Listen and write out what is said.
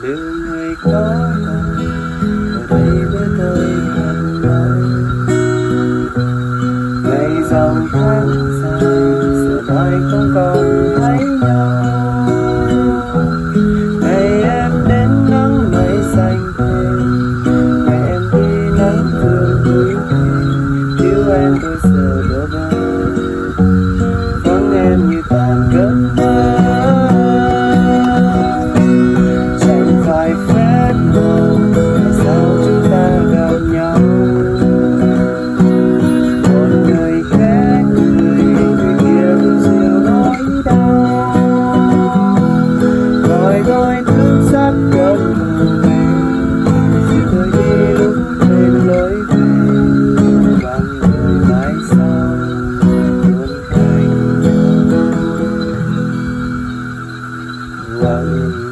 Liệu người có còn ở đây với tôi không nói. Ngày dòng tháng dài giờ mai không còn thấy nhau. Ngày em đến nắng mây xanh thêm, ngày em đi nắng vương núi thêm. Thiếu em tôi giờ bơ vơ, vắng em như tàn giấc mơ. Chẳng phải phép màu tại sao chúng ta gặp nhau. Một người khẽ cười, người kia cũng dịu nỗi đau. Gọi tôi thức giấc cơn mơ về, dìu tôi đi lúc quên lối về. Vắng người mãi sau luôn cạnh nhau. Vắng